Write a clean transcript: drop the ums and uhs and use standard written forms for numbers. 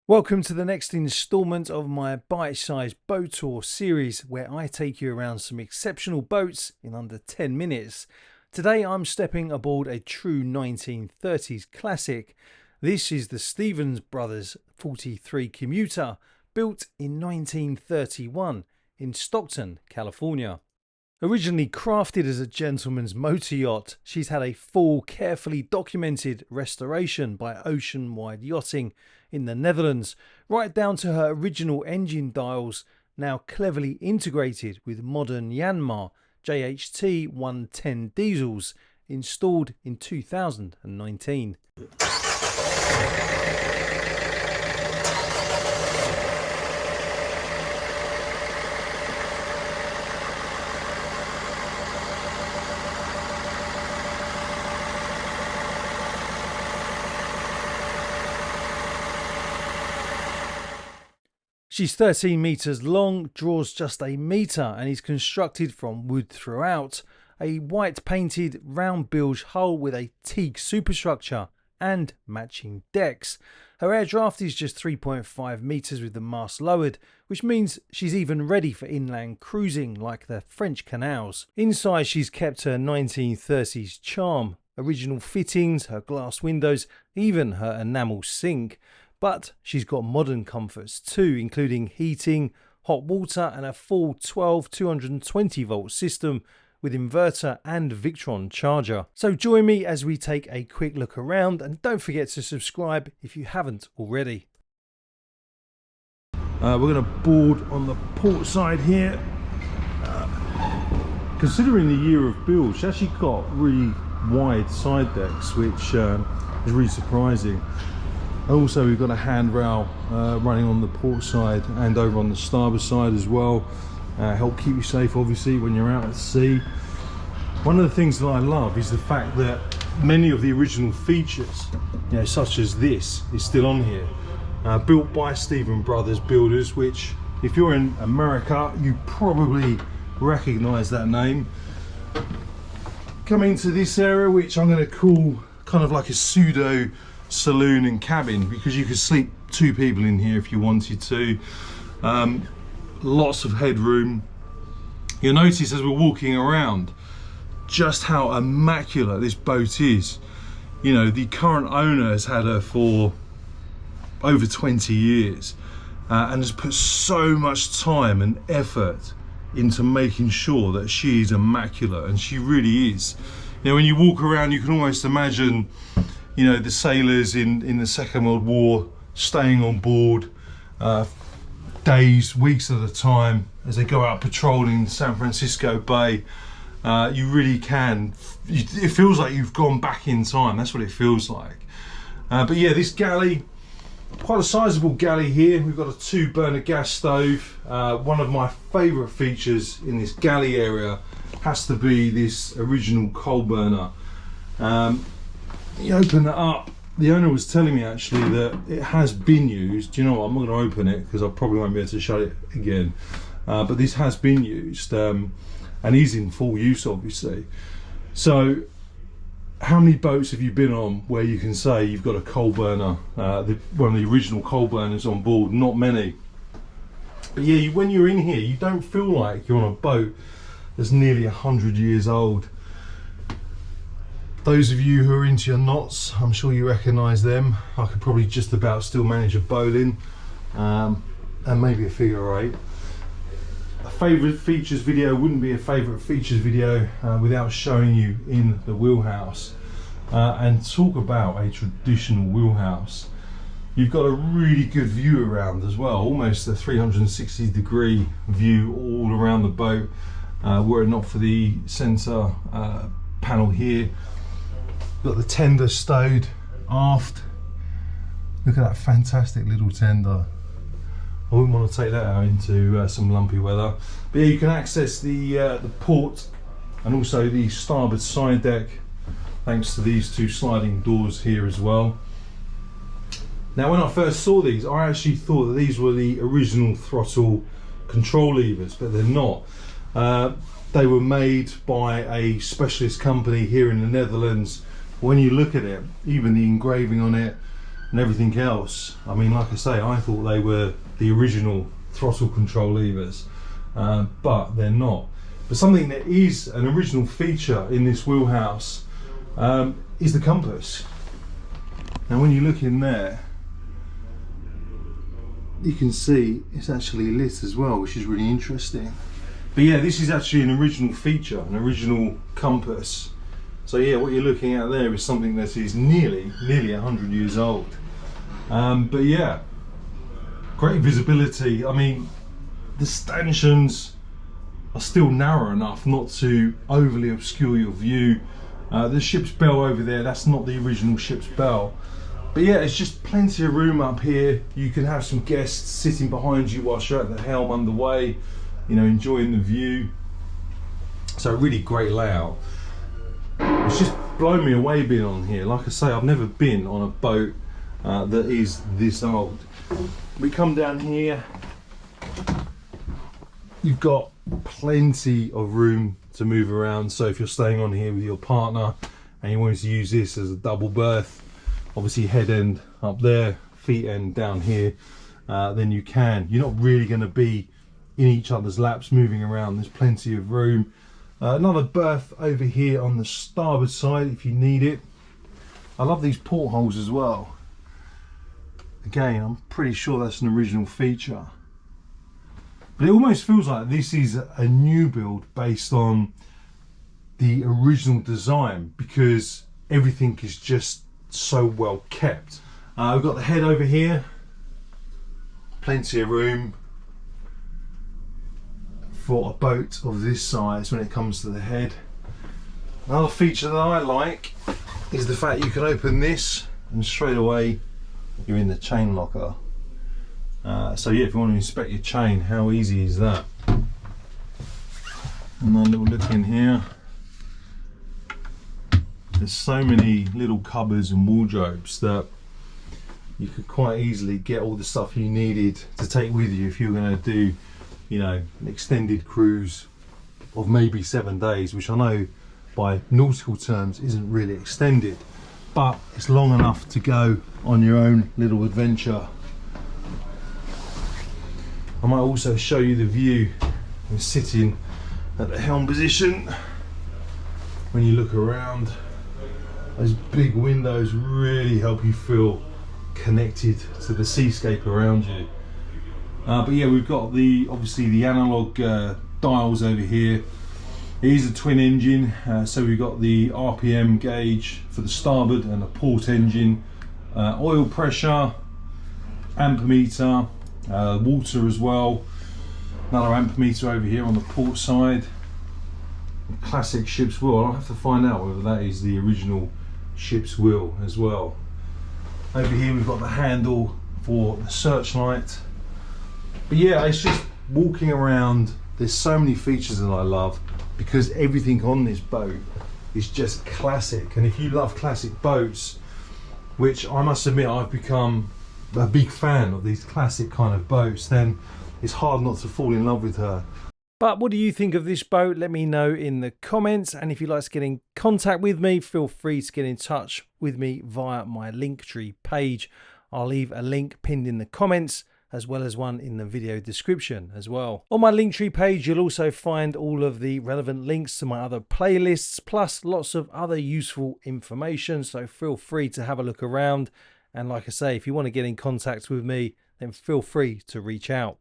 Welcome to the next instalment of my bite-sized boat tour series where I take you around some exceptional boats in under 10 minutes. Today I'm stepping aboard a true 1930s classic. This is the Stevens Brothers 43 Commuter, built in 1931 in Stockton, California. Originally crafted as a gentleman's motor yacht, she's had a full, carefully documented restoration by Oceanwide Yachting in the Netherlands, right down to her original engine dials, now cleverly integrated with modern Yanmar JHT 110 diesels, installed in 2019. She's 13 metres long, draws just a metre and is constructed from wood throughout. A white painted round bilge hull with a teak superstructure and matching decks. Her air draft is just 3.5 metres with the mast lowered, which means she's even ready for inland cruising like the French canals. Inside she's kept her 1930s charm, original fittings, her glass windows, even her enamel sink. But she's got modern comforts too, including heating, hot water and a full 12 220 volt system with inverter and Victron charger. So join me as we take a quick look around, and don't forget to subscribe if you haven't already. We're going to board on the port side here. Considering the year of build, she's actually got really wide side decks, which is really surprising. Also, we've got a handrail running on the port side and over on the starboard side as well. Help keep you safe, obviously, when you're out at sea. One of the things that I love is the fact that many of the original features, such as this, is still on here. Built by Stevens Brothers builders, which, if you're in America, you probably recognise that name. Coming to this area, which I'm going to call kind of like a pseudo saloon and cabin, because you could sleep two people in here if you wanted to. Lots of headroom. You'll notice as we're walking around just how immaculate this boat is. The current owner has had her for over 20 years and has put so much time and effort into making sure that she is immaculate, and she really is. When you walk around, you can almost imagine the sailors in the Second World War staying on board days, weeks at a time as they go out patrolling San Francisco Bay. You really can, it feels like you've gone back in time. That's what it feels like. But yeah, this galley, quite a sizable galley here. We've got a 2-burner gas stove. One of my favourite features in this galley area has to be this original coal burner. You open it up, the owner was telling me actually that it has been used. You know what, I'm not going to open it because I probably won't be able to shut it again. But this has been used and is in full use, obviously. So how many boats have you been on where you can say you've got a coal burner, one of the original coal burners on board? Not many. But yeah, when you're in here, you don't feel like you're on a boat that's nearly 100 years old. Those of you who are into your knots, I'm sure you recognise them. I could probably just about still manage a bowline and maybe a figure eight. A favourite features video wouldn't be a favourite features video without showing you in the wheelhouse. And talk about a traditional wheelhouse. You've got a really good view around as well, almost a 360-degree view all around the boat, were it not for the centre panel here. Got the tender stowed aft. Look at that fantastic little tender. I wouldn't want to take that out into some lumpy weather. But yeah, you can access the port and also the starboard side deck thanks to these two sliding doors here as well. Now, when I first saw these, I actually thought that these were the original throttle control levers, but they're not. They were made by a specialist company here in the Netherlands. When you look at it, even the engraving on it, and everything else. I mean, like I say, I thought they were the original throttle control levers, but they're not. But something that is an original feature in this wheelhouse is the compass. Now when you look in there, you can see it's actually lit as well, which is really interesting. But yeah, this is actually an original feature, an original compass. So yeah, what you're looking at there is something that is nearly 100 years old. But yeah, great visibility. I mean, the stanchions are still narrow enough not to overly obscure your view. The ship's bell over there, that's not the original ship's bell. But yeah, it's just plenty of room up here. You can have some guests sitting behind you whilst you're at the helm underway, you know, enjoying the view. So really great layout. It's just blown me away being on here. Like I say, I've never been on a boat that is this old. We come down here, you've got plenty of room to move around. So if you're staying on here with your partner and you wanted to use this as a double berth, obviously head end up there, feet end down here, then you can. You're not really going to be in each other's laps moving around. There's plenty of room. Another berth over here on the starboard side if you need it. I love these portholes as well. Again, I'm pretty sure that's an original feature. But it almost feels like this is a new build based on the original design, because everything is just so well kept. We've got the head over here, plenty of room for a boat of this size when it comes to the head. Another feature that I like is the fact you can open this and straight away you're in the chain locker. So yeah, if you want to inspect your chain, how easy is that? And then a little look in here. There's so many little cupboards and wardrobes that you could quite easily get all the stuff you needed to take with you if you're going to do, you know, an extended cruise of maybe 7 days, which I know by nautical terms isn't really extended, but it's long enough to go on your own little adventure. I might also show you the view. I'm sitting at the helm position. When you look around, those big windows really help you feel connected to the seascape around you. But yeah, we've got obviously the analog dials over here. It is a twin engine, so we've got the RPM gauge for the starboard and a port engine, oil pressure, ampermeter, water as well, another ampermeter over here on the port side. Classic ship's wheel. I'll have to find out whether that is the original ship's wheel as well. Over here we've got the handle for the searchlight. But yeah, it's just walking around, there's so many features that I love, because everything on this boat is just classic. And if you love classic boats, which I must admit I've become a big fan of these classic kind of boats, then it's hard not to fall in love with her. But what do you think of this boat? Let me know in the comments, and if you'd like to get in contact with me, feel free to get in touch with me via my Linktree page. I'll leave a link pinned in the comments, as well as one in the video description as well. On my Linktree page, you'll also find all of the relevant links to my other playlists, plus lots of other useful information, so feel free to have a look around. And like I say, if you want to get in contact with me, then feel free to reach out.